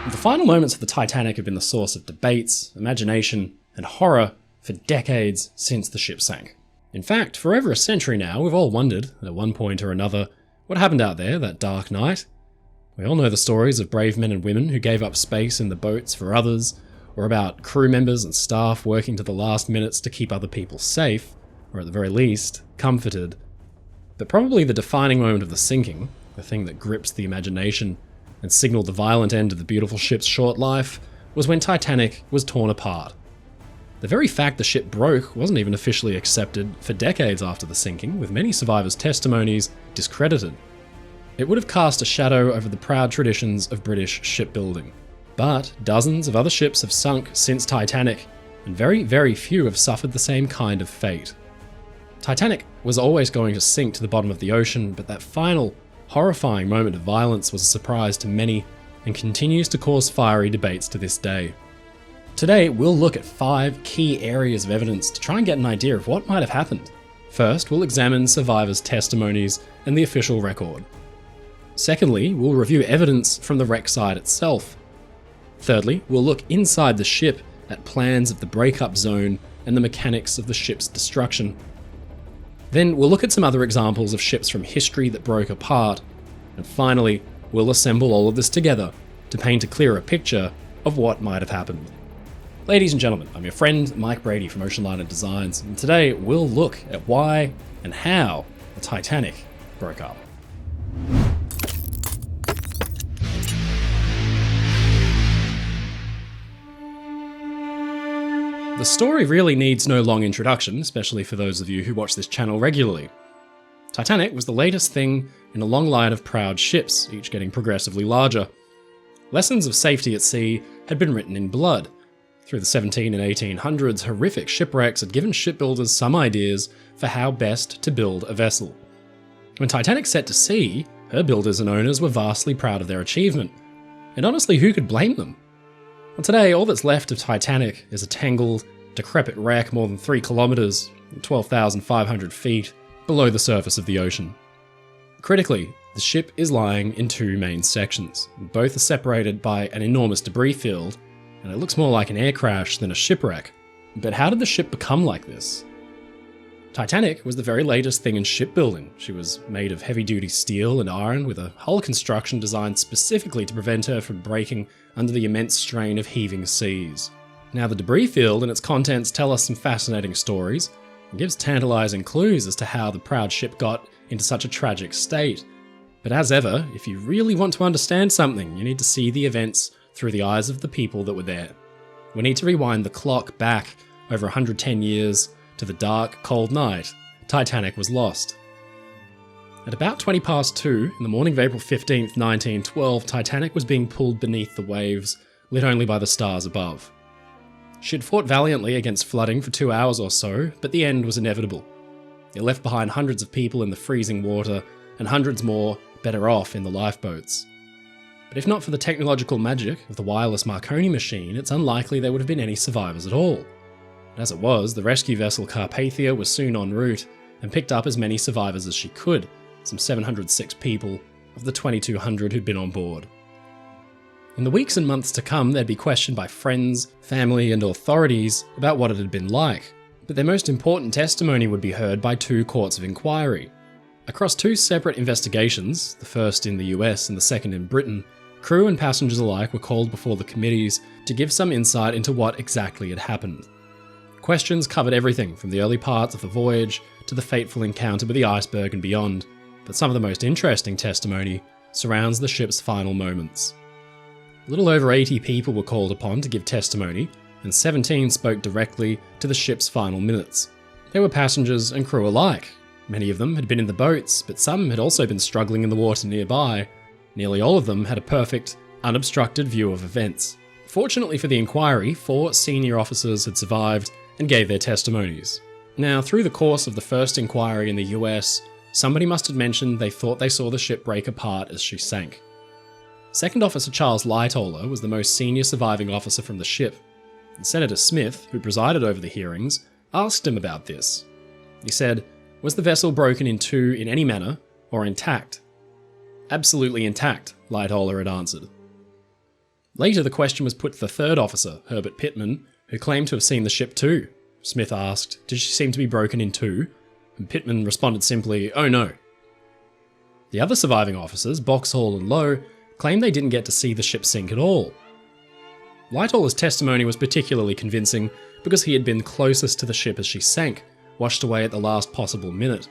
The final moments of the Titanic have been the source of debates, imagination, and horror for decades since the ship sank. In fact, for over a century now, we've all wondered, at one point or another, what happened out there that dark night. We all know the stories of brave men and women who gave up space in the boats for others, or about crew members and staff working to the last minutes to keep other people safe, or at the very least, comforted. But probably the defining moment of the sinking, the thing that grips the imagination and signalled the violent end of the beautiful ship's short life, was when Titanic was torn apart. The very fact the ship broke wasn't even officially accepted for decades after the sinking, with many survivors' testimonies discredited. It would have cast a shadow over the proud traditions of British shipbuilding. But dozens of other ships have sunk since Titanic, and very, very few have suffered the same kind of fate. Titanic was always going to sink to the bottom of the ocean, but that final, horrifying moment of violence was a surprise to many and continues to cause fiery debates to this day. Today, we'll look at 5 key areas of evidence to try and get an idea of what might have happened. First, we'll examine survivors' testimonies and the official record. Secondly, we'll review evidence from the wreck site itself. Thirdly, we'll look inside the ship at plans of the breakup zone and the mechanics of the ship's destruction. Then we'll look at some other examples of ships from history that broke apart. And finally, we'll assemble all of this together to paint a clearer picture of what might have happened. Ladies and gentlemen, I'm your friend Mike Brady from Oceanliner Designs, and today we'll look at why and how the Titanic broke up. The story really needs no long introduction, especially for those of you who watch this channel regularly. Titanic was the latest thing in a long line of proud ships, each getting progressively larger. Lessons of safety at sea had been written in blood. Through the 17 and 1800s, horrific shipwrecks had given shipbuilders some ideas for how best to build a vessel. When Titanic set to sea, her builders and owners were vastly proud of their achievement. And honestly, who could blame them? Well, today, all that's left of Titanic is a tangled, decrepit wreck more than 3 kilometers, 12,500 feet, below the surface of the ocean. Critically, the ship is lying in 2 main sections. Both are separated by an enormous debris field, and it looks more like an air crash than a shipwreck. But how did the ship become like this? Titanic was the very latest thing in shipbuilding. She was made of heavy-duty steel and iron, with a hull construction designed specifically to prevent her from breaking under the immense strain of heaving seas. Now, the debris field and its contents tell us some fascinating stories, and gives tantalizing clues as to how the proud ship got into such a tragic state. But as ever, if you really want to understand something, you need to see the events through the eyes of the people that were there. We need to rewind the clock back over 110 years to the dark, cold night Titanic was lost. At about 20 past 2, in the morning of April 15th, 1912, Titanic was being pulled beneath the waves, lit only by the stars above. She had fought valiantly against flooding for 2 hours or so, but the end was inevitable. It left behind hundreds of people in the freezing water, and hundreds more better off in the lifeboats. But if not for the technological magic of the wireless Marconi machine, it's unlikely there would have been any survivors at all. As it was, the rescue vessel Carpathia was soon en route and picked up as many survivors as she could, some 706 people of the 2,200 who'd been on board. In the weeks and months to come, they'd be questioned by friends, family, and authorities about what it had been like, but their most important testimony would be heard by 2 courts of inquiry. Across 2 separate investigations, the first in the US and the second in Britain, crew and passengers alike were called before the committees to give some insight into what exactly had happened. Questions covered everything from the early parts of the voyage to the fateful encounter with the iceberg and beyond, but some of the most interesting testimony surrounds the ship's final moments. A little over 80 people were called upon to give testimony, and 17 spoke directly to the ship's final minutes. They were passengers and crew alike. Many of them had been in the boats, but some had also been struggling in the water nearby. Nearly all of them had a perfect, unobstructed view of events. Fortunately for the inquiry, 4 senior officers had survived and gave their testimonies. Now, through the course of the first inquiry in the US, somebody must have mentioned they thought they saw the ship break apart as she sank. Second Officer Charles Lightoller was the most senior surviving officer from the ship, and Senator Smith, who presided over the hearings, asked him about this. He said, "Was the vessel broken in 2 in any manner, or intact?" "Absolutely intact," Lightoller had answered. Later, the question was put to the third officer, Herbert Pittman, who claimed to have seen the ship too. Smith asked, "Did she seem to be broken in two?" And Pittman responded simply, "Oh no." The other surviving officers, Boxhall and Lowe, claimed they didn't get to see the ship sink at all. Lightoll's testimony was particularly convincing because he had been closest to the ship as she sank, washed away at the last possible minute.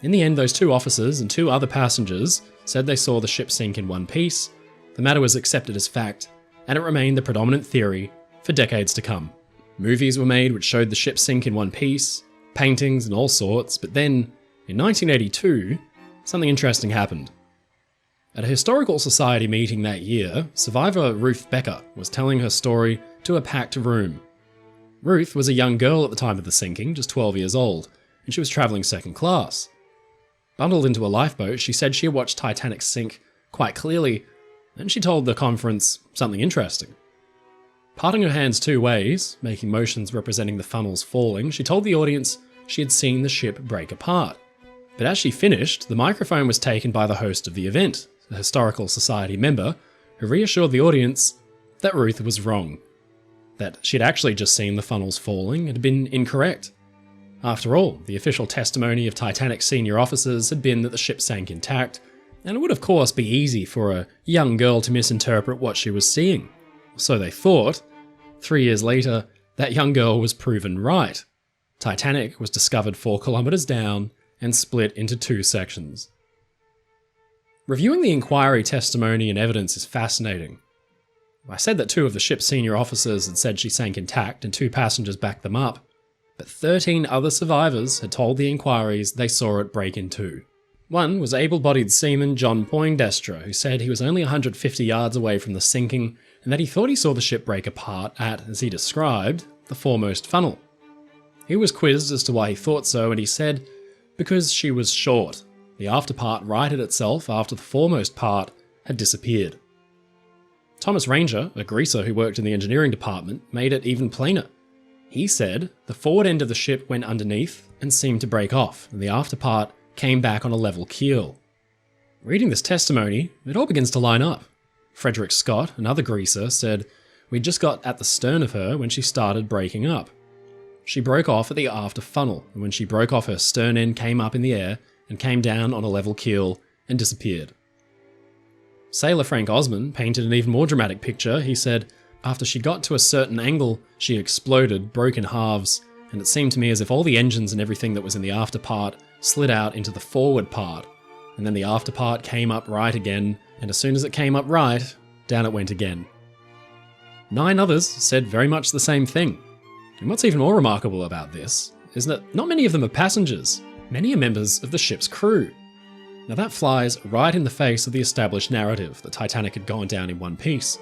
In the end, those two officers and two other passengers said they saw the ship sink in one piece. The matter was accepted as fact, and it remained the predominant theory for decades to come. Movies were made which showed the ship sink in one piece, paintings and all sorts, but then, in 1982, something interesting happened. At a historical society meeting that year, survivor Ruth Becker was telling her story to a packed room. Ruth was a young girl at the time of the sinking, just 12 years old, and she was travelling second class. Bundled into a lifeboat, she said she had watched Titanic sink quite clearly, and she told the conference something interesting. Parting her hands two ways, making motions representing the funnels falling, she told the audience she had seen the ship break apart. But as she finished, the microphone was taken by the host of the event, a historical society member, who reassured the audience that Ruth was wrong. That she'd actually just seen the funnels falling and had been incorrect. After all, the official testimony of Titanic senior officers had been that the ship sank intact, and it would of course be easy for a young girl to misinterpret what she was seeing. So they thought. 3 years later, that young girl was proven right. Titanic was discovered 4 kilometers down and split into 2 sections. Reviewing the inquiry testimony and evidence is fascinating. I said that 2 of the ship's senior officers had said she sank intact and 2 passengers backed them up, but 13 other survivors had told the inquiries they saw it break in 2. One was able-bodied seaman John Poindexter, who said he was only 150 yards away from the sinking and that he thought he saw the ship break apart at, as he described, the foremost funnel. He was quizzed as to why he thought so, and he said, because she was short. The after part righted itself after the foremost part had disappeared. Thomas Ranger, a greaser who worked in the engineering department, made it even plainer. He said the forward end of the ship went underneath and seemed to break off, and the after part came back on a level keel. Reading this testimony, it all begins to line up. Frederick Scott, another greaser, said, "We just got at the stern of her when she started breaking up. She broke off at the after funnel, and when she broke off, her stern end came up in the air and came down on a level keel and disappeared." Sailor Frank Osman painted an even more dramatic picture. He said, "After she got to a certain angle, she exploded, broke in halves, and it seemed to me as if all the engines and everything that was in the after part slid out into the forward part, and then the after part came up right again, and as soon as it came up right, down it went again." 9 others said very much the same thing. And what's even more remarkable about this is that not many of them are passengers. Many are members of the ship's crew. Now that flies right in the face of the established narrative that Titanic had gone down in one piece.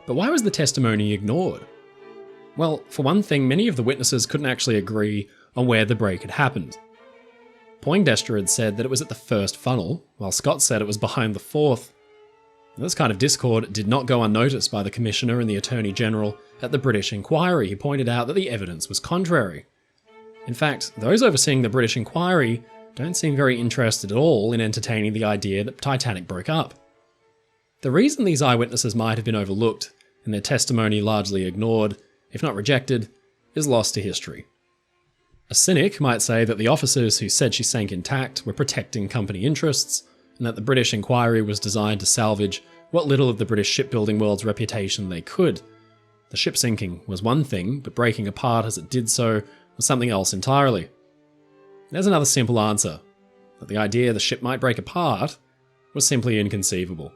But why was the testimony ignored? Well, for one thing, many of the witnesses couldn't actually agree on where the break had happened. Poindexter had said that it was at the first funnel, while Scott said it was behind the 4th. This kind of discord did not go unnoticed by the Commissioner and the Attorney General at the British inquiry, who pointed out that the evidence was contrary. In fact, those overseeing the British inquiry don't seem very interested at all in entertaining the idea that Titanic broke up. The reason these eyewitnesses might have been overlooked and their testimony largely ignored, if not rejected, is lost to history. A cynic might say that the officers who said she sank intact were protecting company interests, and that the British inquiry was designed to salvage what little of the British shipbuilding world's reputation they could. The ship sinking was one thing, but breaking apart as it did so was something else entirely. There's another simple answer, that the idea the ship might break apart was simply inconceivable.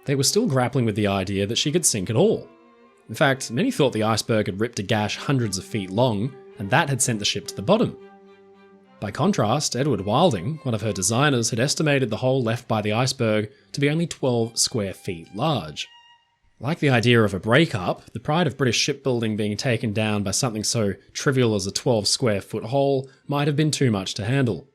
They were still grappling with the idea that she could sink at all. In fact, many thought the iceberg had ripped a gash hundreds of feet long, and that had sent the ship to the bottom. By contrast, Edward Wilding, one of her designers, had estimated the hole left by the iceberg to be only 12 square feet large. Like the idea of a breakup, the pride of British shipbuilding being taken down by something so trivial as a 12 square foot hole might have been too much to handle.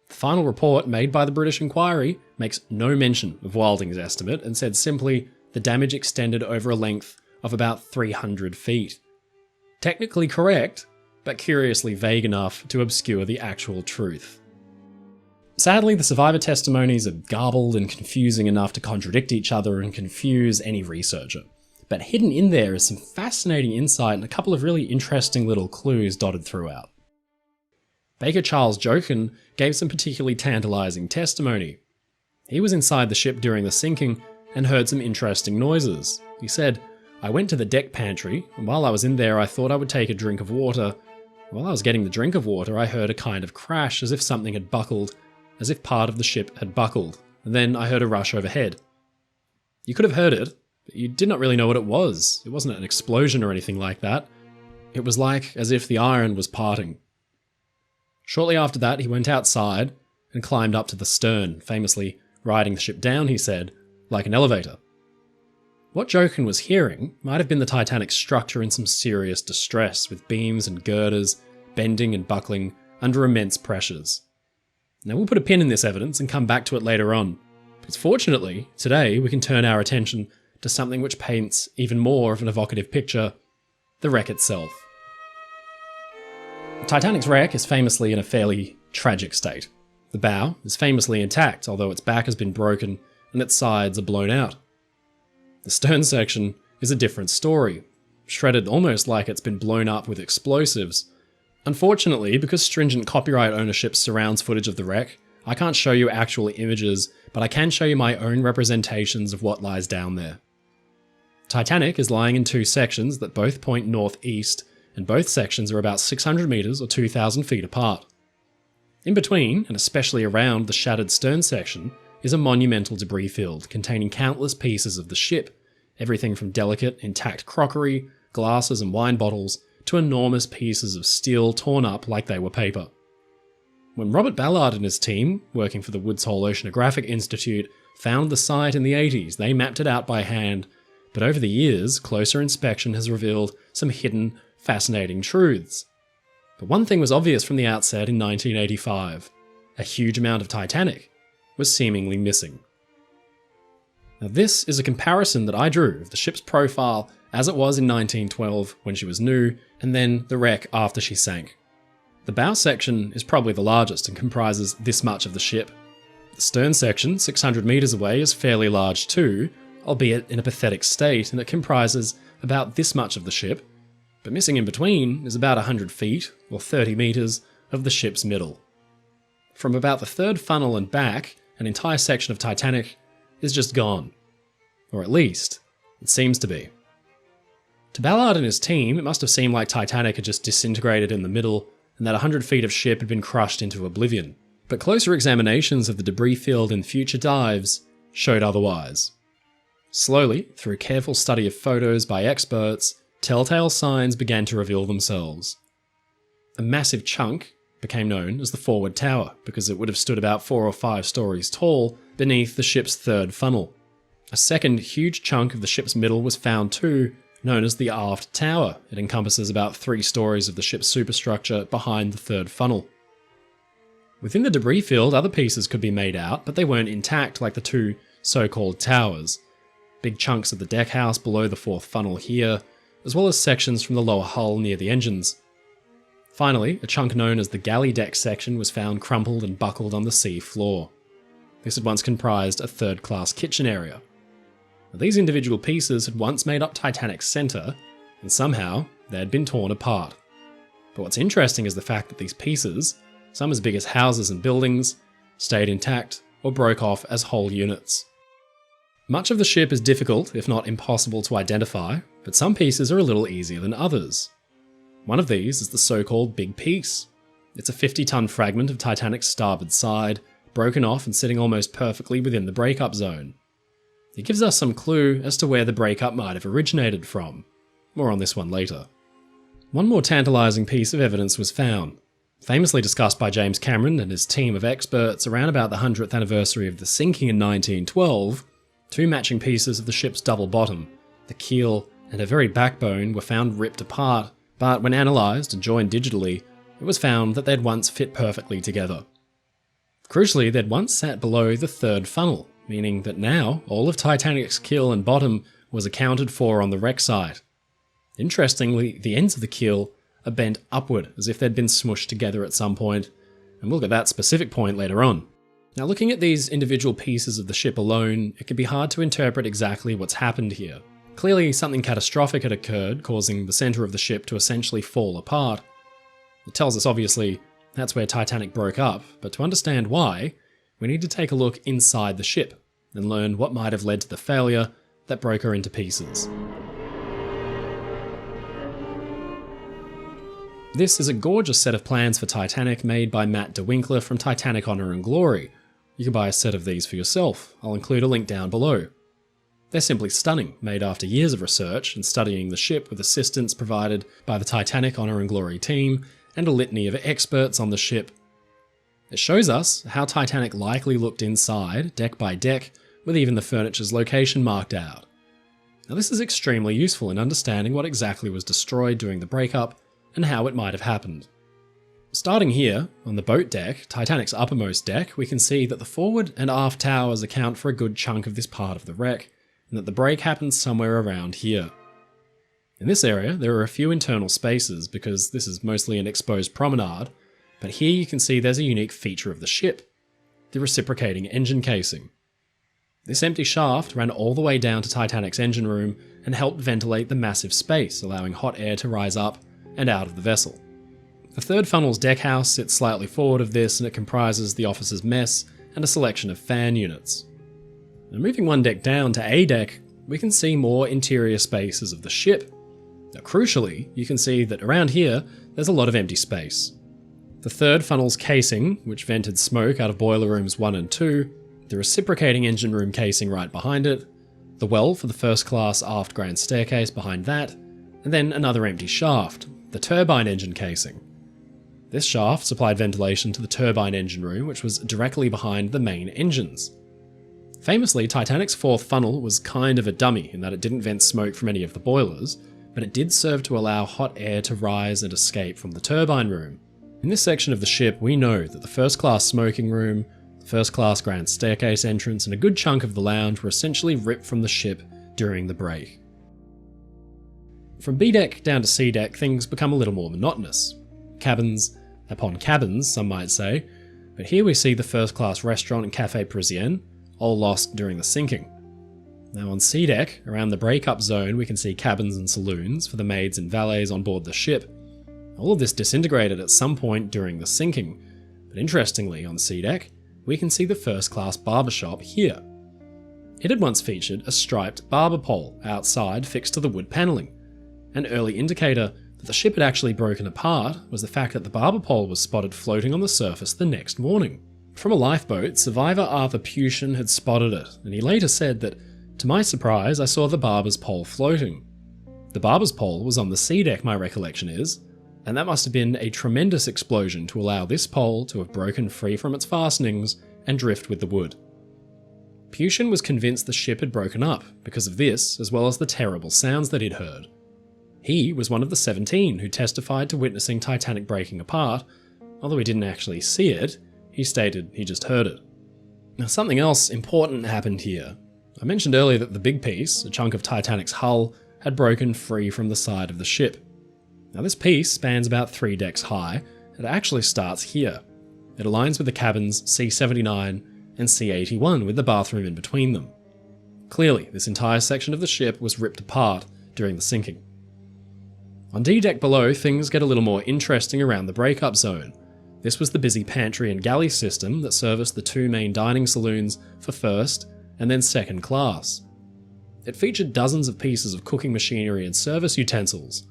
The final report made by the British inquiry makes no mention of Wilding's estimate and said simply the damage extended over a length of about 300 feet. Technically correct, but curiously vague enough to obscure the actual truth. Sadly, the survivor testimonies are garbled and confusing enough to contradict each other and confuse any researcher. But hidden in there is some fascinating insight and a couple of really interesting little clues dotted throughout. Baker Charles Jochen gave some particularly tantalizing testimony. He was inside the ship during the sinking and heard some interesting noises. He said, "I went to the deck pantry, and while I was in there I thought I would take a drink of water. While I was getting the drink of water I heard a kind of crash as if something had buckled, as if part of the ship had buckled, and then I heard a rush overhead. You could have heard it, but you did not really know what it was. It wasn't an explosion or anything like that. It was like as if the iron was parting." Shortly after that, he went outside and climbed up to the stern, famously riding the ship down, he said, like an elevator. What Jochen was hearing might have been the Titanic's structure in some serious distress, with beams and girders bending and buckling under immense pressures. Now we'll put a pin in this evidence and come back to it later on, because fortunately, today we can turn our attention to something which paints even more of an evocative picture: the wreck itself. The Titanic's wreck is famously in a fairly tragic state. The bow is famously intact, although its back has been broken and its sides are blown out. The stern section is a different story, shredded almost like it's been blown up with explosives. Unfortunately, because stringent copyright ownership surrounds footage of the wreck, I can't show you actual images, but I can show you my own representations of what lies down there. Titanic is lying in two sections that both point northeast, and both sections are about 600 meters or 2,000 feet apart. In between, and especially around the shattered stern section, is a monumental debris field containing countless pieces of the ship, everything from delicate, intact crockery, glasses and wine bottles, to enormous pieces of steel torn up like they were paper. When Robert Ballard and his team, working for the Woods Hole Oceanographic Institute, found the site in the 80s, they mapped it out by hand, but over the years, closer inspection has revealed some hidden, fascinating truths. But one thing was obvious from the outset in 1985. A huge amount of Titanic was seemingly missing. Now this is a comparison that I drew of the ship's profile as it was in 1912 when she was new, and then the wreck after she sank. The bow section is probably the largest and comprises this much of the ship. The stern section, 600 meters away, is fairly large too, albeit in a pathetic state, and it comprises about this much of the ship, but missing in between is about 100 feet, or 30 meters, of the ship's middle. From about the third funnel and back, an entire section of Titanic is just gone. Or at least, it seems to be. To Ballard and his team, it must have seemed like Titanic had just disintegrated in the middle, and that 100 feet of ship had been crushed into oblivion. But closer examinations of the debris field in future dives showed otherwise. Slowly, through careful study of photos by experts, telltale signs began to reveal themselves. A massive chunk became known as the forward tower, because it would have stood about 4 or 5 stories tall beneath the ship's third funnel. A second huge chunk of the ship's middle was found too, known as the aft tower. It encompasses about 3 stories of the ship's superstructure behind the third funnel. Within the debris field, other pieces could be made out, but they weren't intact like the 2 so-called towers. Big chunks of the deckhouse below the 4th funnel here, as well as sections from the lower hull near the engines. Finally, a chunk known as the galley deck section was found crumpled and buckled on the sea floor. This had once comprised a third-class kitchen area. Now, these individual pieces had once made up Titanic's centre, and somehow they had been torn apart. But what's interesting is the fact that these pieces, some as big as houses and buildings, stayed intact or broke off as whole units. Much of the ship is difficult, if not impossible to identify, but some pieces are a little easier than others. One of these is the so-called Big Piece. It's a 50-ton fragment of Titanic's starboard side, broken off and sitting almost perfectly within the breakup zone. It gives us some clue as to where the breakup might have originated from. More on this one later. One more tantalising piece of evidence was found. Famously discussed by James Cameron and his team of experts around about the 100th anniversary of the sinking in 1912, 2 matching pieces of the ship's double bottom, the keel and her very backbone, were found ripped apart, but when analysed and joined digitally, it was found that they'd once fit perfectly together. Crucially, they'd once sat below the third funnel, meaning that now all of Titanic's keel and bottom was accounted for on the wreck site. Interestingly, the ends of the keel are bent upward, as if they'd been smushed together at some point, and we'll get that specific point later on. Now, looking at these individual pieces of the ship alone, it can be hard to interpret exactly what's happened here. Clearly, something catastrophic had occurred, causing the center of the ship to essentially fall apart. It tells us, obviously, that's where Titanic broke up, but to understand why, we need to take a look inside the ship and learn what might have led to the failure that broke her into pieces. This is a gorgeous set of plans for Titanic made by Matt DeWinkeleer from Titanic Honor and Glory. You can buy a set of these for yourself. I'll include a link down below. They're simply stunning, made after years of research and studying the ship with assistance provided by the Titanic Honor and Glory team and a litany of experts on the ship. It shows us how Titanic likely looked inside, deck by deck, with even the furniture's location marked out. Now, this is extremely useful in understanding what exactly was destroyed during the breakup and how it might have happened. Starting here, on the boat deck, Titanic's uppermost deck, we can see that the forward and aft towers account for a good chunk of this part of the wreck, and that the break happens somewhere around here. In this area, there are a few internal spaces because this is mostly an exposed promenade, but here you can see there's a unique feature of the ship, the reciprocating engine casing. This empty shaft ran all the way down to Titanic's engine room and helped ventilate the massive space, allowing hot air to rise up and out of the vessel. The third funnel's deckhouse sits slightly forward of this, and it comprises the officer's mess and a selection of fan units. Now, moving one deck down to A deck, we can see more interior spaces of the ship. Now, crucially, you can see that around here, there's a lot of empty space. The third funnel's casing, which vented smoke out of boiler rooms 1 and 2, the reciprocating engine room casing right behind it, the well for the first class aft grand staircase behind that, and then another empty shaft, the turbine engine casing. This shaft supplied ventilation to the turbine engine room, which was directly behind the main engines. Famously, Titanic's fourth funnel was kind of a dummy in that it didn't vent smoke from any of the boilers, but it did serve to allow hot air to rise and escape from the turbine room. In this section of the ship, we know that the first class smoking room, the first class grand staircase entrance, and a good chunk of the lounge were essentially ripped from the ship during the break. From B deck down to C deck, things become a little more monotonous. Cabins upon cabins, some might say, but here we see the first class restaurant and Café Parisien, all lost during the sinking. Now on C deck, around the breakup zone, we can see cabins and saloons for the maids and valets on board the ship. All of this disintegrated at some point during the sinking, but interestingly on C deck, we can see the first class barbershop here. It had once featured a striped barber pole outside fixed to the wood panelling. An early indicator that the ship had actually broken apart was the fact that the barber pole was spotted floating on the surface the next morning. From a lifeboat, survivor Arthur Pushen had spotted it, and he later said that, "To my surprise, I saw the barber's pole floating." The barber's pole was on the C deck, my recollection is, and that must have been a tremendous explosion to allow this pole to have broken free from its fastenings and drift with the wood. Pushen was convinced the ship had broken up because of this, as well as the terrible sounds that he'd heard. He was one of the 17 who testified to witnessing Titanic breaking apart. Although he didn't actually see it, he stated he just heard it. Now, something else important happened here. I mentioned earlier that the big piece, a chunk of Titanic's hull, had broken free from the side of the ship. Now, this piece spans about 3 decks high, and it actually starts here. It aligns with the cabins C-79 and C-81 with the bathroom in between them. Clearly, this entire section of the ship was ripped apart during the sinking. On D deck below, things get a little more interesting around the breakup zone. This was the busy pantry and galley system that serviced the 2 main dining saloons for first and then second class. It featured dozens of pieces of cooking machinery and service utensils.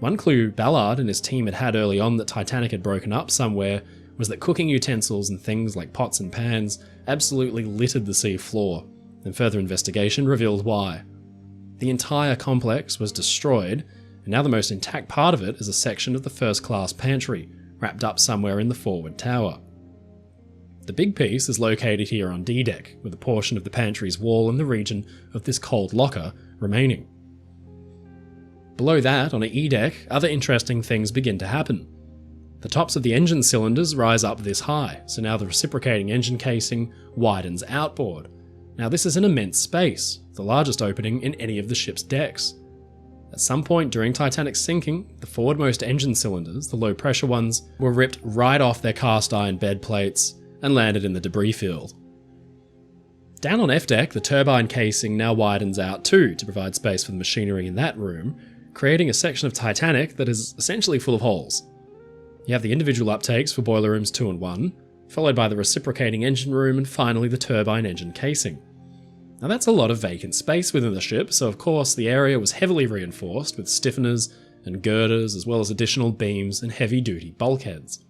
One clue Ballard and his team had had early on that Titanic had broken up somewhere was that cooking utensils and things like pots and pans absolutely littered the sea floor, and further investigation revealed why. The entire complex was destroyed, and now the most intact part of it is a section of the first class pantry, wrapped up somewhere in the forward tower. The big piece is located here on D deck, with a portion of the pantry's wall in the region of this cold locker remaining. Below that, on a E deck, other interesting things begin to happen. The tops of the engine cylinders rise up this high, so now the reciprocating engine casing widens outboard. Now this is an immense space, the largest opening in any of the ship's decks. At some point during Titanic's sinking, the forwardmost engine cylinders, the low pressure ones, were ripped right off their cast iron bed plates, and landed in the debris field. Down on F deck, the turbine casing now widens out too to provide space for the machinery in that room, creating a section of Titanic that is essentially full of holes. You have the individual uptakes for boiler rooms 2 and 1, followed by the reciprocating engine room and finally the turbine engine casing. Now that's a lot of vacant space within the ship, so of course the area was heavily reinforced with stiffeners and girders as well as additional beams and heavy-duty bulkheads.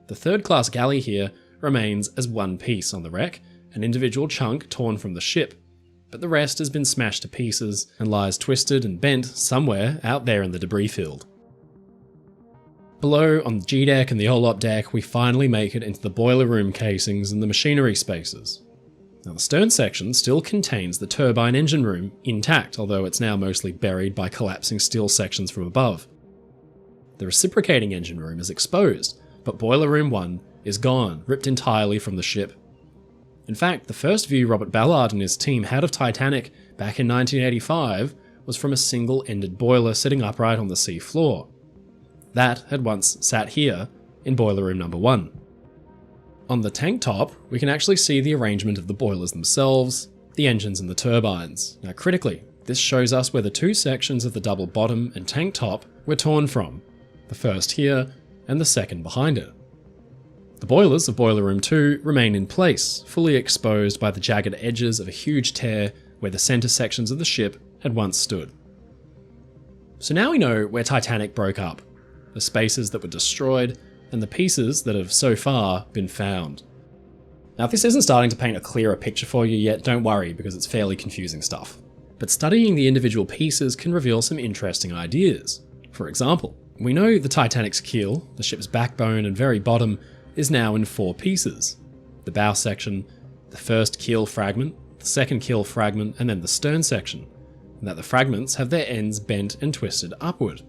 The third-class galley here remains as one piece on the wreck, an individual chunk torn from the ship, but the rest has been smashed to pieces and lies twisted and bent somewhere out there in the debris field. Below, on the G-deck and the Olop deck, we finally make it into the boiler room casings and the machinery spaces. Now the stern section still contains the turbine engine room intact, although it's now mostly buried by collapsing steel sections from above. The reciprocating engine room is exposed, but boiler room 1 is gone, ripped entirely from the ship. In fact, the first view Robert Ballard and his team had of Titanic back in 1985 was from a single-ended boiler sitting upright on the sea floor. That had once sat here in boiler room number 1. On the tank top, we can actually see the arrangement of the boilers themselves, the engines and the turbines. Now critically, this shows us where the 2 sections of the double bottom and tank top were torn from, the first here and the second behind it. The boilers of boiler room 2 remain in place, fully exposed by the jagged edges of a huge tear where the centre sections of the ship had once stood. So now we know where Titanic broke up, the spaces that were destroyed, and the pieces that have so far been found. Now if this isn't starting to paint a clearer picture for you yet, don't worry because it's fairly confusing stuff. But studying the individual pieces can reveal some interesting ideas. For example, we know the Titanic's keel, the ship's backbone and very bottom, is now in 4 pieces. The bow section, the first keel fragment, the second keel fragment, and then the stern section, and that the fragments have their ends bent and twisted upward.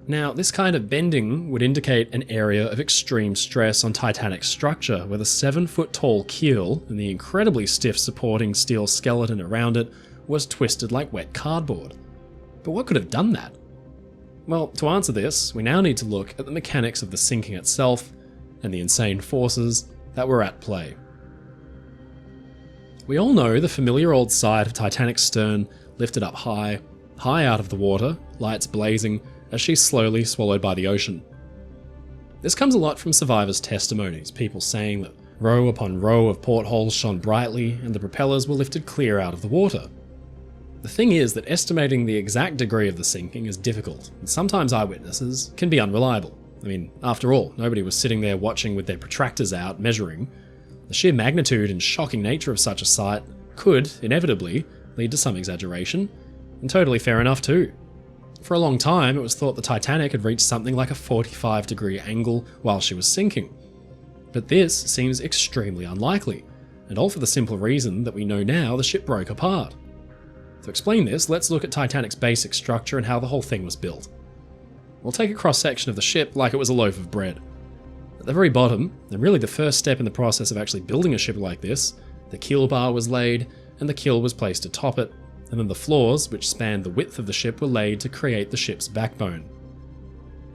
Now, this kind of bending would indicate an area of extreme stress on Titanic's structure, where the 7-foot tall keel and the incredibly stiff supporting steel skeleton around it was twisted like wet cardboard. But what could have done that? Well, to answer this, we now need to look at the mechanics of the sinking itself and the insane forces that were at play. We all know the familiar old sight of Titanic's stern lifted up high, high out of the water, lights blazing, as she's slowly swallowed by the ocean. This comes a lot from survivors' testimonies, people saying that row upon row of portholes shone brightly and the propellers were lifted clear out of the water. The thing is that estimating the exact degree of the sinking is difficult, and sometimes eyewitnesses can be unreliable. I mean, after all, nobody was sitting there watching with their protractors out, measuring. The sheer magnitude and shocking nature of such a sight could, inevitably, lead to some exaggeration, and totally fair enough too. For a long time, it was thought the Titanic had reached something like a 45-degree angle while she was sinking. But this seems extremely unlikely, and all for the simple reason that we know now the ship broke apart. To explain this, let's look at Titanic's basic structure and how the whole thing was built. We'll take a cross-section of the ship like it was a loaf of bread. At the very bottom, and really the first step in the process of actually building a ship like this, the keel bar was laid, and the keel was placed atop it, and then the floors, which spanned the width of the ship, were laid to create the ship's backbone.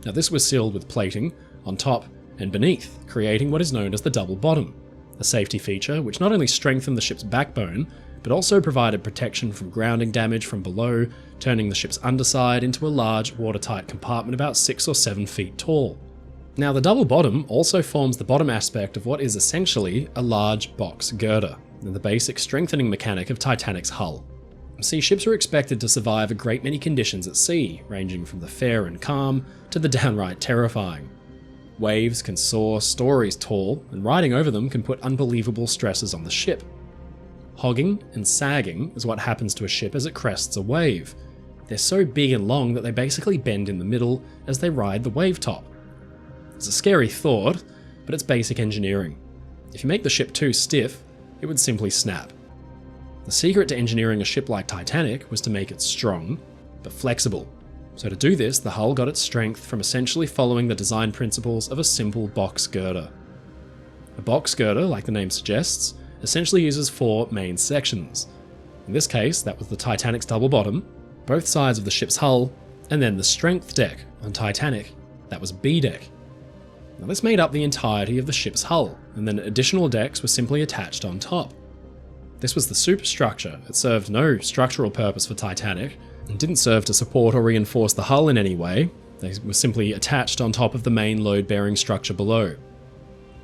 Now this was sealed with plating on top and beneath, creating what is known as the double bottom, a safety feature which not only strengthened the ship's backbone, but also provided protection from grounding damage from below, turning the ship's underside into a large watertight compartment about 6 or 7 feet tall. Now the double bottom also forms the bottom aspect of what is essentially a large box girder, and the basic strengthening mechanic of Titanic's hull. See, ships were expected to survive a great many conditions at sea, ranging from the fair and calm to the downright terrifying. Waves can soar stories tall, and riding over them can put unbelievable stresses on the ship. Hogging and sagging is what happens to a ship as it crests a wave. They're so big and long that they basically bend in the middle as they ride the wave top. It's a scary thought, but it's basic engineering. If you make the ship too stiff, it would simply snap. The secret to engineering a ship like Titanic was to make it strong, but flexible. So to do this, the hull got its strength from essentially following the design principles of a simple box girder. A box girder, like the name suggests, essentially uses 4 main sections. In this case, that was the Titanic's double bottom, both sides of the ship's hull, and then the strength deck on Titanic, that was B deck. Now this made up the entirety of the ship's hull, and then additional decks were simply attached on top. This was the superstructure. It served no structural purpose for Titanic, and didn't serve to support or reinforce the hull in any way. They were simply attached on top of the main load-bearing structure below.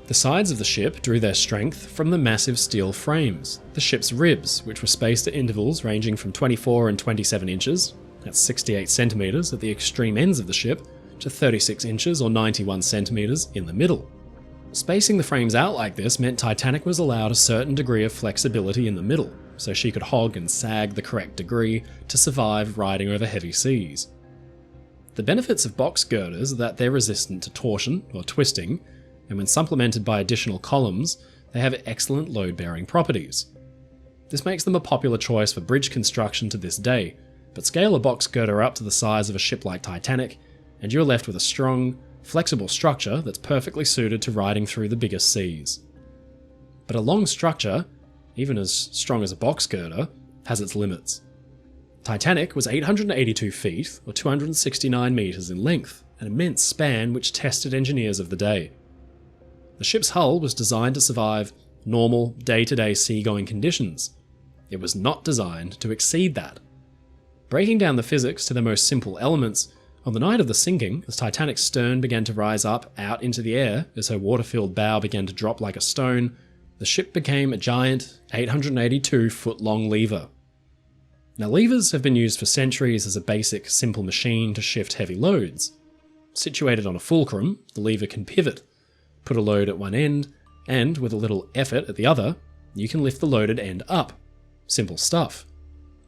The sides of the ship drew their strength from the massive steel frames, the ship's ribs, which were spaced at intervals ranging from 24 and 27 inches, that's 68 centimetres at the extreme ends of the ship, to 36 inches or 91 centimetres in the middle. Spacing the frames out like this meant Titanic was allowed a certain degree of flexibility in the middle, so she could hog and sag the correct degree to survive riding over heavy seas. The benefits of box girders are that they're resistant to torsion or twisting, and when supplemented by additional columns, they have excellent load-bearing properties. This makes them a popular choice for bridge construction to this day, but scale a box girder up to the size of a ship like Titanic, and you're left with a strong, flexible structure that's perfectly suited to riding through the biggest seas. But a long structure, even as strong as a box girder, has its limits. Titanic was 882 feet, or 269 metres in length, an immense span which tested engineers of the day. The ship's hull was designed to survive normal, day-to-day seagoing conditions. It was not designed to exceed that. Breaking down the physics to the most simple elements, on the night of the sinking, as Titanic's stern began to rise up out into the air as her water-filled bow began to drop like a stone, the ship became a giant 882-foot-long lever. Now, levers have been used for centuries as a basic, simple machine to shift heavy loads. Situated on a fulcrum, the lever can pivot, put a load at one end, and with a little effort at the other, you can lift the loaded end up. Simple stuff.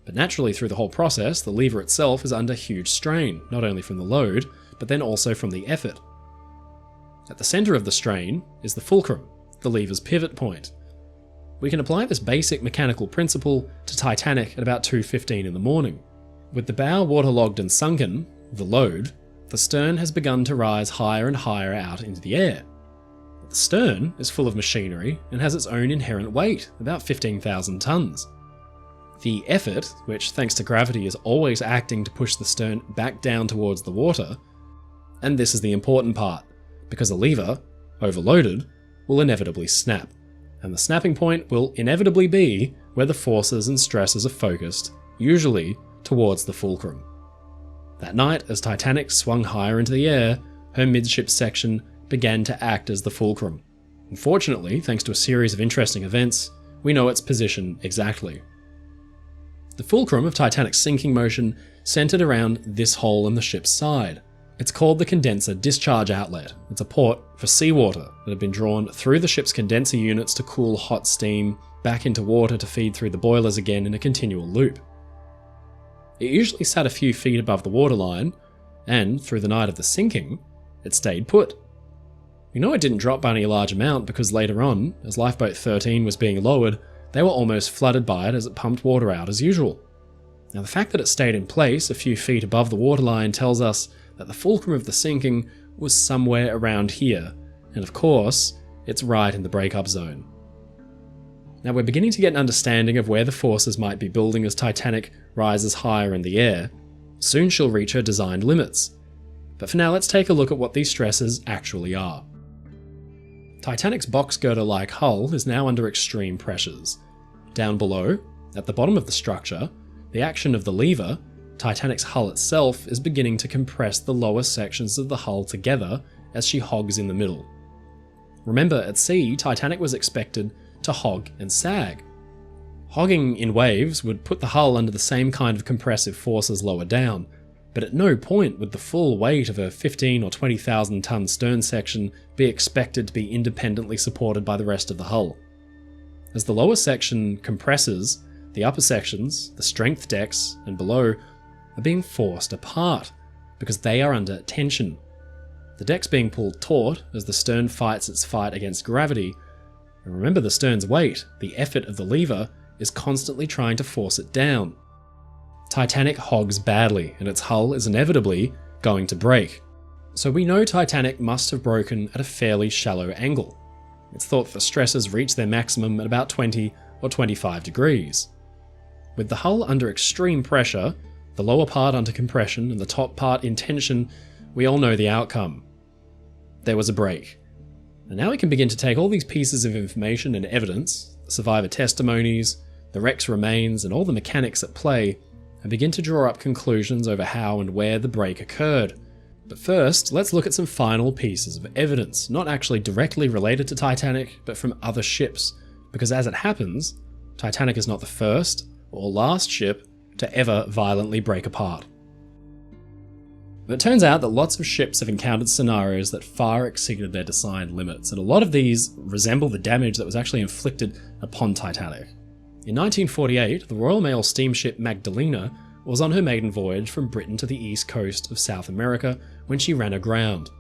But naturally, through the whole process, the lever itself is under huge strain, not only from the load, but then also from the effort. At the centre of the strain is the fulcrum, the lever's pivot point. We can apply this basic mechanical principle to Titanic at about 2:15 in the morning. With the bow waterlogged and sunken, the load, the stern has begun to rise higher and higher out into the air. The stern is full of machinery and has its own inherent weight, about 15,000 tons. The effort, which thanks to gravity is always acting to push the stern back down towards the water, and this is the important part, because a lever, overloaded, will inevitably snap, and the snapping point will inevitably be where the forces and stresses are focused, usually towards the fulcrum. That night, as Titanic swung higher into the air, her midship section began to act as the fulcrum. Unfortunately, thanks to a series of interesting events, we know its position exactly. The fulcrum of Titanic's sinking motion centered around this hole in the ship's side. It's called the condenser discharge outlet. It's a port for seawater that had been drawn through the ship's condenser units to cool hot steam back into water to feed through the boilers again in a continual loop. It usually sat a few feet above the waterline, and through the night of the sinking, it stayed put. We know it didn't drop by any large amount because later on, as Lifeboat 13 was being lowered, they were almost flooded by it as it pumped water out as usual. Now, the fact that it stayed in place a few feet above the waterline tells us that the fulcrum of the sinking was somewhere around here, and of course, it's right in the breakup zone. Now, we're beginning to get an understanding of where the forces might be building as Titanic rises higher in the air. Soon she'll reach her designed limits. But for now, let's take a look at what these stresses actually are. Titanic's box girder-like hull is now under extreme pressures. Down below, at the bottom of the structure, the action of the lever, Titanic's hull itself is beginning to compress the lower sections of the hull together as she hogs in the middle. Remember, at sea, Titanic was expected to hog and sag. Hogging in waves would put the hull under the same kind of compressive forces lower down, but at no point would the full weight of a 15 or 20,000 ton stern section be expected to be independently supported by the rest of the hull. As the lower section compresses, the upper sections, the strength decks, and below, are being forced apart because they are under tension. The deck's being pulled taut as the stern fights its fight against gravity, and remember the stern's weight, the effort of the lever, is constantly trying to force it down. Titanic hogs badly, and its hull is inevitably going to break. So we know Titanic must have broken at a fairly shallow angle. It's thought the stresses reach their maximum at about 20 or 25 degrees. With the hull under extreme pressure, the lower part under compression and the top part in tension, we all know the outcome. There was a break. And now we can begin to take all these pieces of information and evidence, the survivor testimonies, the wreck's remains, and all the mechanics at play, and begin to draw up conclusions over how and where the break occurred. But first, let's look at some final pieces of evidence, not actually directly related to Titanic, but from other ships, because as it happens, Titanic is not the first or last ship to ever violently break apart. But it turns out that lots of ships have encountered scenarios that far exceeded their design limits, and a lot of these resemble the damage that was actually inflicted upon Titanic. In 1948, the Royal Mail steamship Magdalena was on her maiden voyage from Britain to the east coast of South America when she ran aground.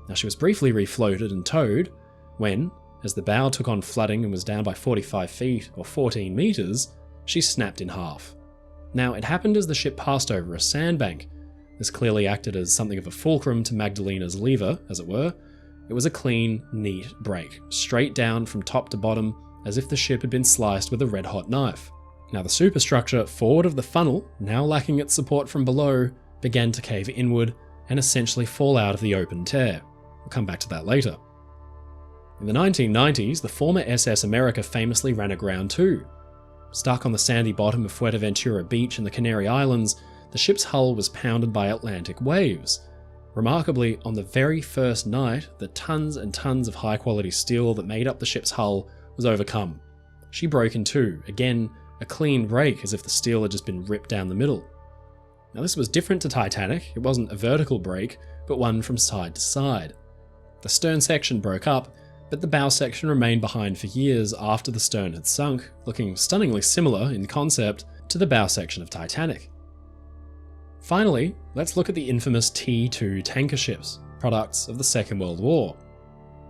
Now, she was briefly refloated and towed when, as the bow took on flooding and was down by 45 feet or 14 meters, she snapped in half. Now, it happened as the ship passed over a sandbank. This clearly acted as something of a fulcrum to Magdalena's lever, as it were. It was a clean, neat break, straight down from top to bottom, as if the ship had been sliced with a red-hot knife. Now the superstructure forward of the funnel, now lacking its support from below, began to cave inward and essentially fall out of the open tear. We'll come back to that later. In the 1990s, the former SS America famously ran aground too. Stuck on the sandy bottom of Fuerteventura Beach in the Canary Islands, the ship's hull was pounded by Atlantic waves. Remarkably, on the very first night, the tons and tons of high-quality steel that made up the ship's hull was overcome. She broke in two, again, a clean break as if the steel had just been ripped down the middle. Now this was different to Titanic. It wasn't a vertical break, but one from side to side. The stern section broke up, but the bow section remained behind for years after the stern had sunk, looking stunningly similar in concept to the bow section of Titanic. Finally, let's look at the infamous T2 tanker ships, products of the Second World War.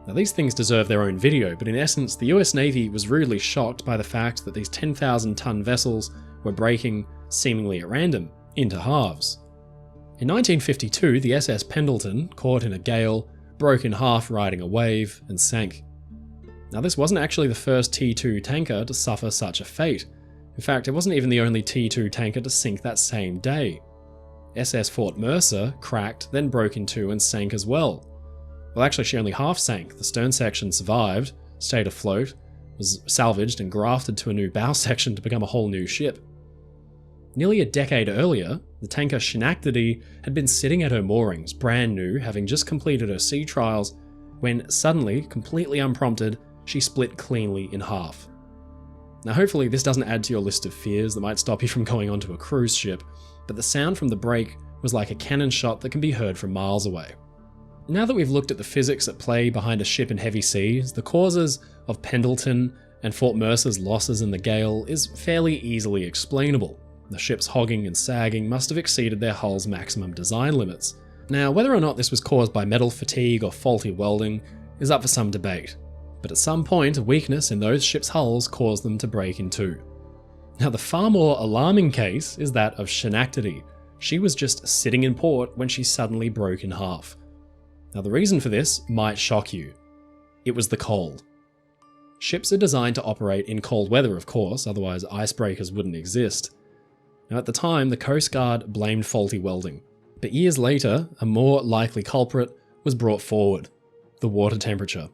Now these things deserve their own video, but in essence the US Navy was rudely shocked by the fact that these 10,000-ton vessels were breaking, seemingly at random, into halves. In 1952, the SS Pendleton, caught in a gale, broke in half riding a wave and sank. Now this wasn't actually the first T2 tanker to suffer such a fate. In fact, it wasn't even the only T2 tanker to sink that same day. SS Fort Mercer cracked, then broke in two and sank as well. Well, actually, she only half sank. The stern section survived, stayed afloat, was salvaged and grafted to a new bow section to become a whole new ship. Nearly a decade earlier, the tanker Schenectady had been sitting at her moorings, brand new, having just completed her sea trials, when suddenly, completely unprompted, she split cleanly in half. Now hopefully this doesn't add to your list of fears that might stop you from going onto a cruise ship, but the sound from the break was like a cannon shot that can be heard from miles away. Now that we've looked at the physics at play behind a ship in heavy seas, the causes of Pendleton and Fort Mercer's losses in the gale is fairly easily explainable. The ship's hogging and sagging must have exceeded their hull's maximum design limits. Now, whether or not this was caused by metal fatigue or faulty welding is up for some debate, but at some point a weakness in those ships' hulls caused them to break in two. Now the far more alarming case is that of Schenectady. She was just sitting in port when she suddenly broke in half. Now the reason for this might shock you. It was the cold. Ships are designed to operate in cold weather, of course, otherwise icebreakers wouldn't exist. Now at the time, the Coast Guard blamed faulty welding, but years later, a more likely culprit was brought forward: the water temperature.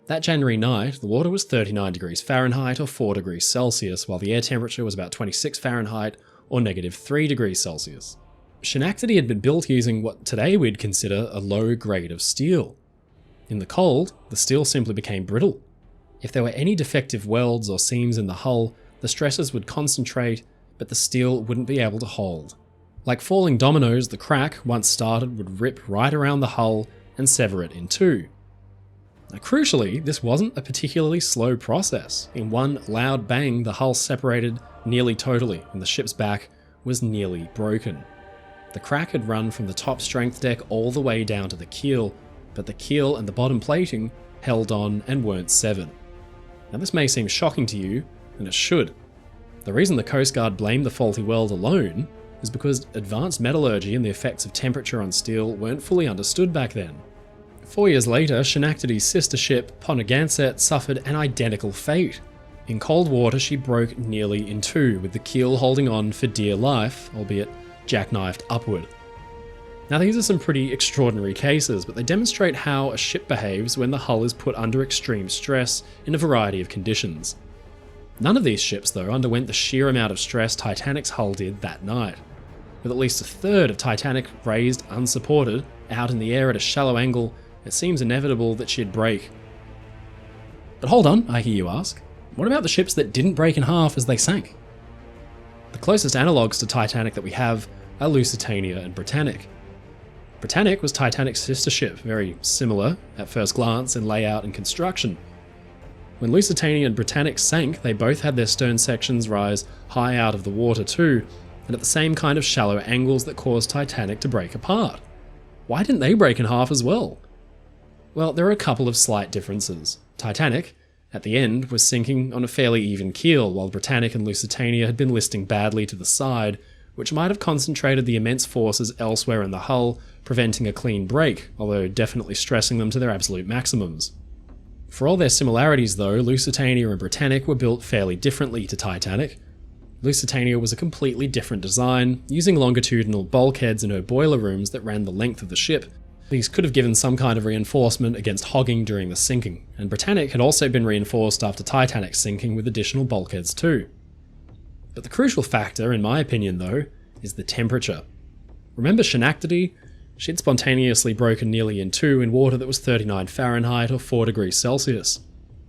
That January night, the water was 39 degrees Fahrenheit or 4 degrees Celsius, while the air temperature was about 26 Fahrenheit or -3 degrees Celsius. Schenectady had been built using what today we'd consider a low grade of steel. In the cold, the steel simply became brittle. If there were any defective welds or seams in the hull, the stresses would concentrate, but the steel wouldn't be able to hold. Like falling dominoes, the crack, once started, would rip right around the hull and sever it in two. Now, crucially, this wasn't a particularly slow process. In one loud bang, the hull separated nearly totally, and the ship's back was nearly broken. The crack had run from the top strength deck all the way down to the keel, but the keel and the bottom plating held on and weren't severed. Now this may seem shocking to you, and it should. The reason the Coast Guard blamed the faulty weld alone is because advanced metallurgy and the effects of temperature on steel weren't fully understood back then. 4 years later, Schenectady's sister ship, Ponegantset, suffered an identical fate. In cold water, she broke nearly in two, with the keel holding on for dear life, albeit jackknifed upward. Now these are some pretty extraordinary cases, but they demonstrate how a ship behaves when the hull is put under extreme stress in a variety of conditions. None of these ships, though, underwent the sheer amount of stress Titanic's hull did that night. With at least a third of Titanic raised unsupported, out in the air at a shallow angle, it seems inevitable that she'd break. But hold on, I hear you ask. What about the ships that didn't break in half as they sank? The closest analogues to Titanic that we have are Lusitania and Britannic. Britannic was Titanic's sister ship, very similar at first glance in layout and construction. When Lusitania and Britannic sank, they both had their stern sections rise high out of the water too, and at the same kind of shallow angles that caused Titanic to break apart. Why didn't they break in half as well? Well, there are a couple of slight differences. Titanic, at the end, was sinking on a fairly even keel, while Britannic and Lusitania had been listing badly to the side, which might have concentrated the immense forces elsewhere in the hull, preventing a clean break, although definitely stressing them to their absolute maximums. For all their similarities though, Lusitania and Britannic were built fairly differently to Titanic. Lusitania was a completely different design, using longitudinal bulkheads in her boiler rooms that ran the length of the ship. These could have given some kind of reinforcement against hogging during the sinking, and Britannic had also been reinforced after Titanic's sinking with additional bulkheads too. But the crucial factor, in my opinion though, is the temperature. Remember Schenectady? She'd spontaneously broken nearly in two in water that was 39 Fahrenheit or 4 degrees Celsius.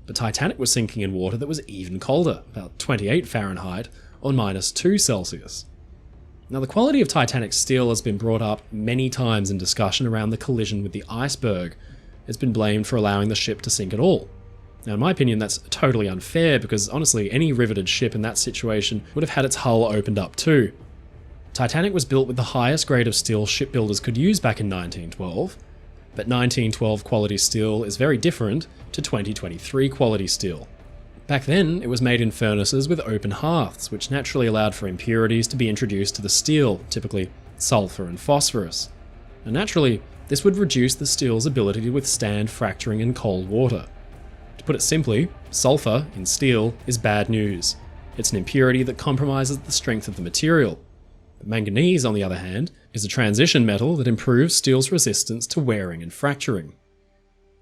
But Titanic was sinking in water that was even colder, about 28 Fahrenheit or -2 Celsius. Now the quality of Titanic's steel has been brought up many times in discussion around the collision with the iceberg. It's been blamed for allowing the ship to sink at all. Now in my opinion that's totally unfair because honestly any riveted ship in that situation would have had its hull opened up too. Titanic was built with the highest grade of steel shipbuilders could use back in 1912, but 1912 quality steel is very different to 2023 quality steel. Back then, it was made in furnaces with open hearths, which naturally allowed for impurities to be introduced to the steel, typically sulfur and phosphorus. And naturally, this would reduce the steel's ability to withstand fracturing in cold water. To put it simply, sulfur in steel is bad news. It's an impurity that compromises the strength of the material. But manganese, on the other hand, is a transition metal that improves steel's resistance to wearing and fracturing.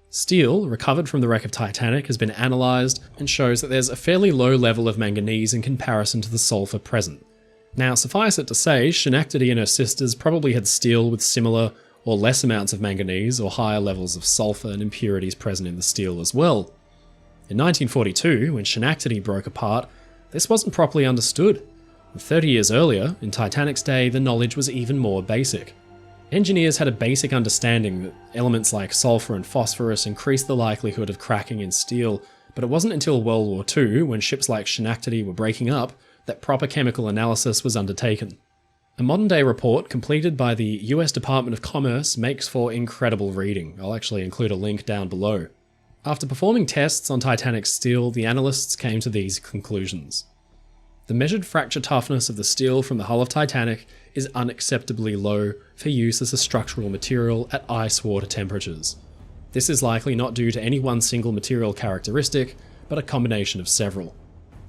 Steel, recovered from the wreck of Titanic, has been analysed and shows that there's a fairly low level of manganese in comparison to the sulfur present. Now, suffice it to say, Schenectady and her sisters probably had steel with similar or less amounts of manganese or higher levels of sulfur and impurities present in the steel as well. In 1942, when Schenectady broke apart, this wasn't properly understood. And 30 years earlier, in Titanic's day, the knowledge was even more basic. Engineers had a basic understanding that elements like sulfur and phosphorus increased the likelihood of cracking in steel, but it wasn't until World War II, when ships like Schenectady were breaking up, that proper chemical analysis was undertaken. A modern-day report completed by the US Department of Commerce makes for incredible reading. I'll actually include a link down below. After performing tests on Titanic's steel, the analysts came to these conclusions. The measured fracture toughness of the steel from the hull of Titanic is unacceptably low for use as a structural material at ice water temperatures. This is likely not due to any one single material characteristic, but a combination of several.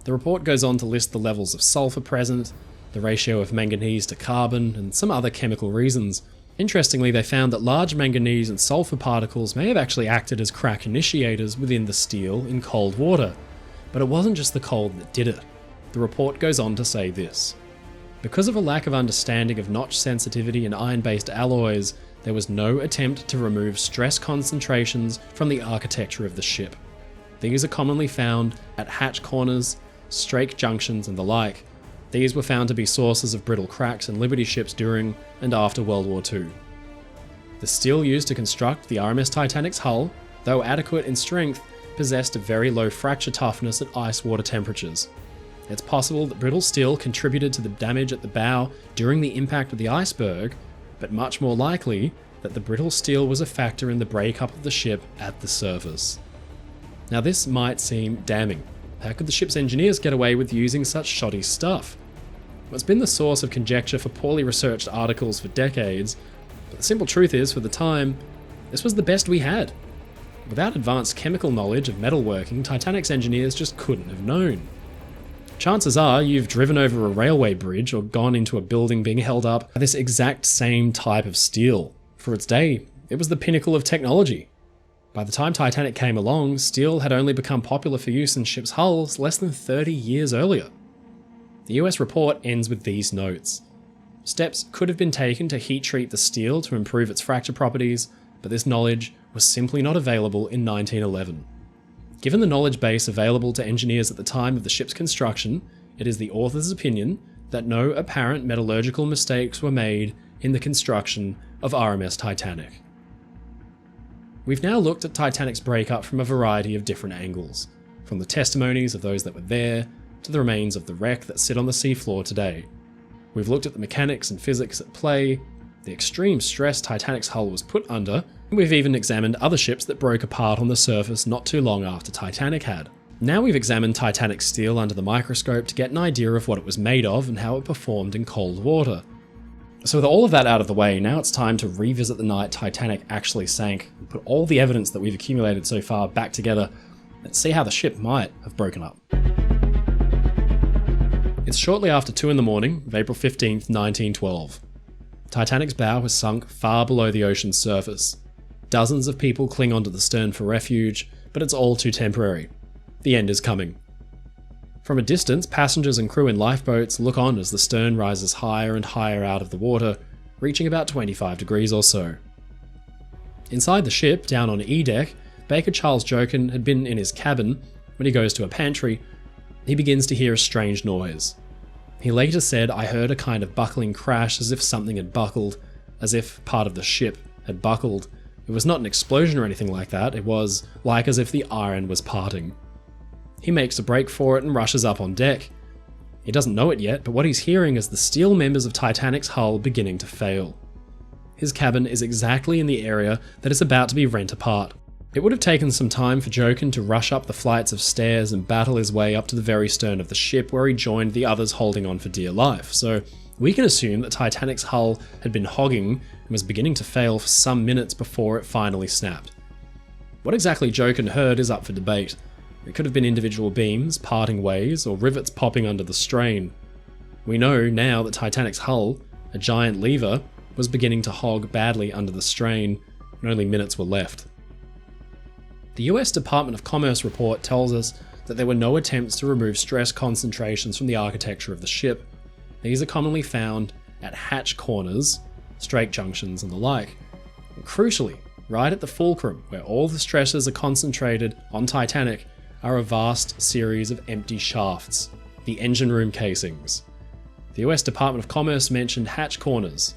The report goes on to list the levels of sulfur present, the ratio of manganese to carbon, and some other chemical reasons. Interestingly, they found that large manganese and sulfur particles may have actually acted as crack initiators within the steel in cold water, but it wasn't just the cold that did it. The report goes on to say this. Because of a lack of understanding of notch sensitivity in iron-based alloys, there was no attempt to remove stress concentrations from the architecture of the ship. These are commonly found at hatch corners, strake junctions, and the like. These were found to be sources of brittle cracks in Liberty ships during and after World War II. The steel used to construct the RMS Titanic's hull, though adequate in strength, possessed a very low fracture toughness at ice water temperatures. It's possible that brittle steel contributed to the damage at the bow during the impact of the iceberg, but much more likely that the brittle steel was a factor in the breakup of the ship at the surface. Now this might seem damning. How could the ship's engineers get away with using such shoddy stuff? Well, it's been the source of conjecture for poorly researched articles for decades, but the simple truth is, for the time, this was the best we had. Without advanced chemical knowledge of metalworking, Titanic's engineers just couldn't have known. Chances are you've driven over a railway bridge or gone into a building being held up by this exact same type of steel. For its day, it was the pinnacle of technology. By the time Titanic came along, steel had only become popular for use in ships' hulls less than 30 years earlier. The US report ends with these notes. Steps could have been taken to heat treat the steel to improve its fracture properties, but this knowledge was simply not available in 1911. Given the knowledge base available to engineers at the time of the ship's construction, it is the author's opinion that no apparent metallurgical mistakes were made in the construction of RMS Titanic. We've now looked at Titanic's breakup from a variety of different angles, from the testimonies of those that were there, to the remains of the wreck that sit on the seafloor today. We've looked at the mechanics and physics at play, the extreme stress Titanic's hull was put under, and we've even examined other ships that broke apart on the surface not too long after Titanic had. Now we've examined Titanic's steel under the microscope to get an idea of what it was made of and how it performed in cold water. So with all of that out of the way, now it's time to revisit the night Titanic actually sank, and put all the evidence that we've accumulated so far back together, and see how the ship might have broken up. It's shortly after 2 in the morning of April 15th, 1912. Titanic's bow has sunk far below the ocean's surface. Dozens of people cling onto the stern for refuge, but it's all too temporary. The end is coming. From a distance, passengers and crew in lifeboats look on as the stern rises higher and higher out of the water, reaching about 25 degrees or so. Inside the ship, down on E-deck, Baker Charles Jochen had been in his cabin. When he goes to a pantry, he begins to hear a strange noise. He later said, "I heard a kind of buckling crash as if something had buckled, as if part of the ship had buckled. It was not an explosion or anything like that, it was like as if the iron was parting." He makes a break for it and rushes up on deck. He doesn't know it yet, but what he's hearing is the steel members of Titanic's hull beginning to fail. His cabin is exactly in the area that is about to be rent apart. It would have taken some time for Jochen to rush up the flights of stairs and battle his way up to the very stern of the ship where he joined the others holding on for dear life, so we can assume that Titanic's hull had been hogging and was beginning to fail for some minutes before it finally snapped. What exactly Jochen heard is up for debate. It could have been individual beams parting ways or rivets popping under the strain. We know now that Titanic's hull, a giant lever, was beginning to hog badly under the strain, and only minutes were left. The US Department of Commerce report tells us that there were no attempts to remove stress concentrations from the architecture of the ship. These are commonly found at hatch corners, strake junctions and the like. And crucially, right at the fulcrum, where all the stresses are concentrated on Titanic, are a vast series of empty shafts, the engine room casings. The US Department of Commerce mentioned hatch corners.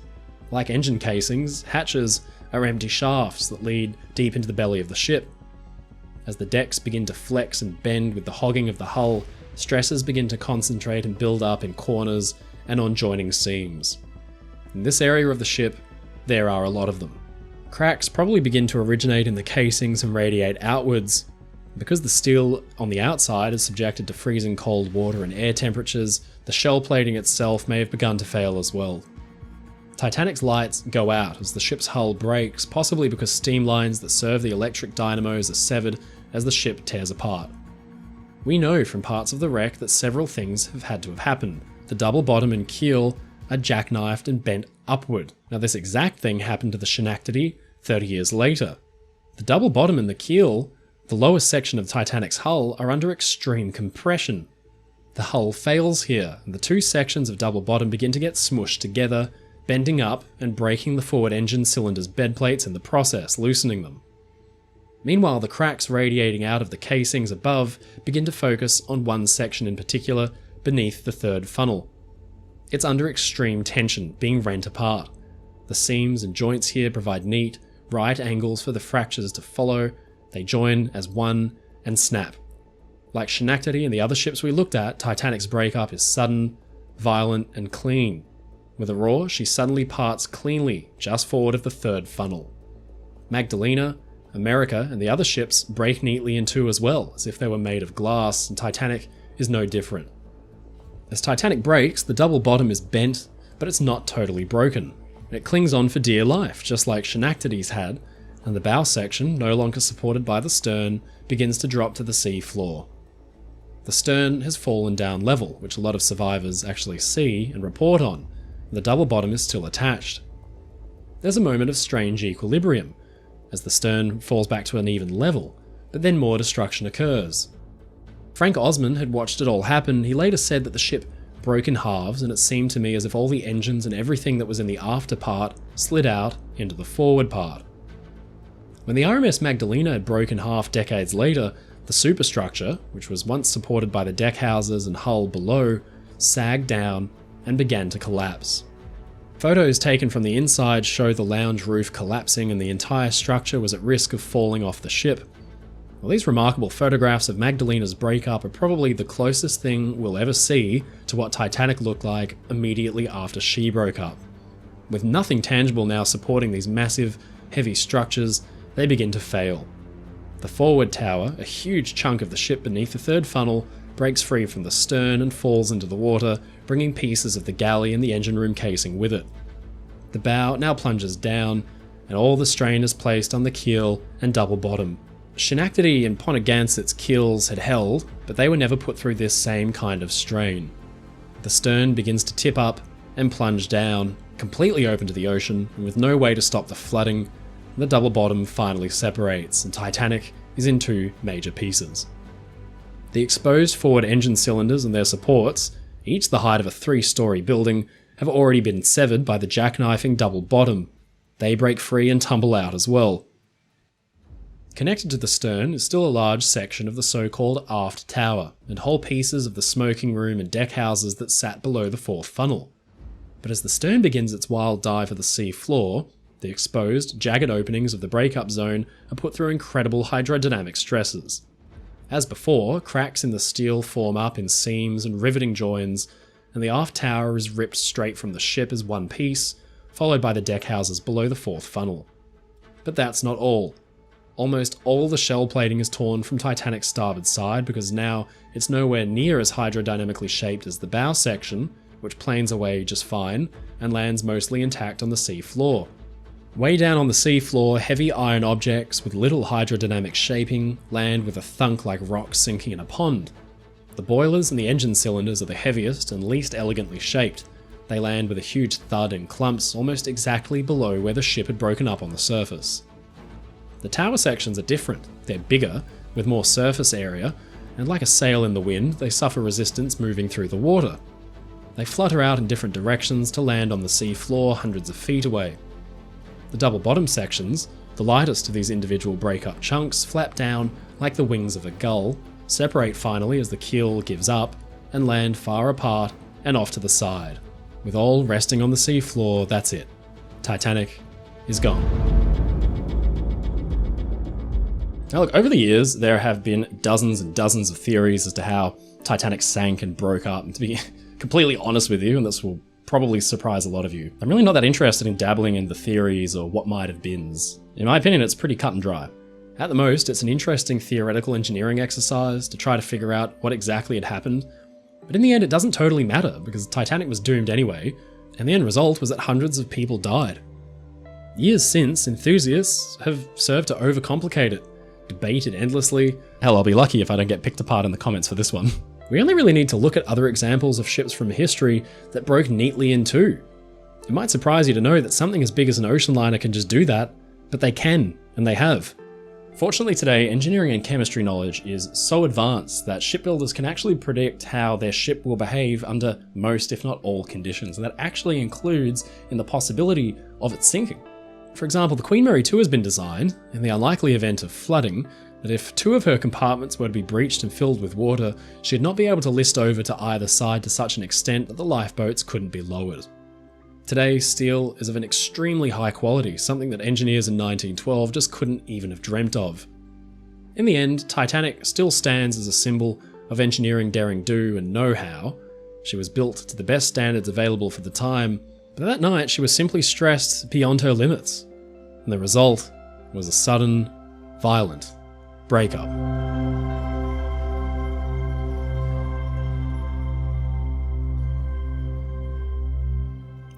Like engine casings, hatches are empty shafts that lead deep into the belly of the ship. As the decks begin to flex and bend with the hogging of the hull, stresses begin to concentrate and build up in corners and on joining seams. In this area of the ship, there are a lot of them. Cracks probably begin to originate in the casings and radiate outwards. Because the steel on the outside is subjected to freezing cold water and air temperatures, the shell plating itself may have begun to fail as well. Titanic's lights go out as the ship's hull breaks, possibly because steam lines that serve the electric dynamos are severed as the ship tears apart. We know from parts of the wreck that several things have had to have happened. The double bottom and keel are jackknifed and bent upward. Now this exact thing happened to the Schenectady 30 years later. The double bottom and the keel, the lowest section of Titanic's hull, are under extreme compression. The hull fails here, and the two sections of double bottom begin to get smushed together, bending up and breaking the forward engine cylinder's bed plates in the process, loosening them. Meanwhile, the cracks radiating out of the casings above begin to focus on one section in particular, beneath the third funnel. It's under extreme tension, being rent apart. The seams and joints here provide neat, right angles for the fractures to follow. They join as one and snap. Like Schenectady and the other ships we looked at, Titanic's breakup is sudden, violent, and clean. With a roar, she suddenly parts cleanly just forward of the third funnel. Magdalena, America, and the other ships break neatly in two as well, as if they were made of glass, and Titanic is no different. As Titanic breaks, the double bottom is bent, but it's not totally broken. It clings on for dear life, just like Schenectady's had, and the bow section, no longer supported by the stern, begins to drop to the sea floor. The stern has fallen down level, which a lot of survivors actually see and report on. The double bottom is still attached. There's a moment of strange equilibrium, as the stern falls back to an even level, but then more destruction occurs. Frank Osman had watched it all happen. He later said that the ship broke in halves, and it seemed to me as if all the engines and everything that was in the after part slid out into the forward part. When the RMS Magdalena had broken half decades later, the superstructure, which was once supported by the deck houses and hull below, sagged down and began to collapse. Photos taken from the inside show the lounge roof collapsing and the entire structure was at risk of falling off the ship. Well, these remarkable photographs of Magdalena's breakup are probably the closest thing we'll ever see to what Titanic looked like immediately after she broke up. With nothing tangible now supporting these massive, heavy structures, they begin to fail. The forward tower, a huge chunk of the ship beneath the third funnel, breaks free from the stern and falls into the water, bringing pieces of the galley and the engine room casing with it. The bow now plunges down, and all the strain is placed on the keel and double bottom. Schenectady and Ponegantset's keels had held, but they were never put through this same kind of strain. The stern begins to tip up and plunge down, completely open to the ocean, and with no way to stop the flooding, the double bottom finally separates, and Titanic is in two major pieces. The exposed forward engine cylinders and their supports, each the height of a 3-story building, have already been severed by the jackknifing double bottom. They break free and tumble out as well. Connected to the stern is still a large section of the so-called aft tower, and whole pieces of the smoking room and deck houses that sat below the fourth funnel. But as the stern begins its wild dive for the sea floor, the exposed, jagged openings of the breakup zone are put through incredible hydrodynamic stresses. As before, cracks in the steel form up in seams and riveting joins, and the aft tower is ripped straight from the ship as one piece, followed by the deck houses below the fourth funnel. But that's not all. Almost all the shell plating is torn from Titanic's starboard side because now it's nowhere near as hydrodynamically shaped as the bow section, which planes away just fine and lands mostly intact on the sea floor. Way down on the sea floor, heavy iron objects with little hydrodynamic shaping land with a thunk like rocks sinking in a pond. The boilers and the engine cylinders are the heaviest and least elegantly shaped. They land with a huge thud in clumps almost exactly below where the ship had broken up on the surface. The tower sections are different. They're bigger, with more surface area, and like a sail in the wind, they suffer resistance moving through the water. They flutter out in different directions to land on the sea floor hundreds of feet away. The double bottom sections, the lightest of these individual breakup chunks, flap down like the wings of a gull, separate finally as the keel gives up, and land far apart and off to the side. With all resting on the sea floor, that's it. Titanic is gone. Now look, over the years, there have been dozens and dozens of theories as to how Titanic sank and broke up, and to be completely honest with you, and this will probably surprise a lot of you, I'm really not that interested in dabbling in the theories or what might have beens. In my opinion, it's pretty cut and dry. At the most, it's an interesting theoretical engineering exercise to try to figure out what exactly had happened, but in the end it doesn't totally matter because Titanic was doomed anyway, and the end result was that hundreds of people died. Years since, enthusiasts have served to overcomplicate it, debated endlessly. Hell, I'll be lucky if I don't get picked apart in the comments for this one. We only really need to look at other examples of ships from history that broke neatly in two. It might surprise you to know that something as big as an ocean liner can just do that, but they can, and they have. Fortunately today, engineering and chemistry knowledge is so advanced that shipbuilders can actually predict how their ship will behave under most, if not all, conditions, and that actually includes in the possibility of it sinking. For example, the Queen Mary 2 has been designed, in the unlikely event of flooding, that if two of her compartments were to be breached and filled with water, she'd not be able to list over to either side to such an extent that the lifeboats couldn't be lowered. Today, steel is of an extremely high quality, something that engineers in 1912 just couldn't even have dreamt of. In the end, Titanic still stands as a symbol of engineering daring-do and know-how. She was built to the best standards available for the time, but that night she was simply stressed beyond her limits. And the result was a sudden, violent breakup.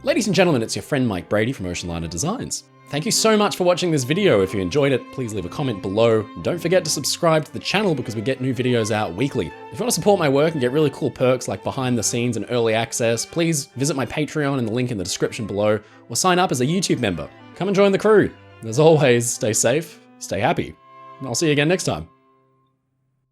Ladies and gentlemen, it's your friend Mike Brady from Oceanliner Designs. Thank you so much for watching this video. If you enjoyed it, please leave a comment below. Don't forget to subscribe to the channel because we get new videos out weekly. If you want to support my work and get really cool perks like behind the scenes and early access, please visit my Patreon in the link in the description below, or sign up as a YouTube member. Come and join the crew. As always, stay safe, stay happy, and I'll see you again next time.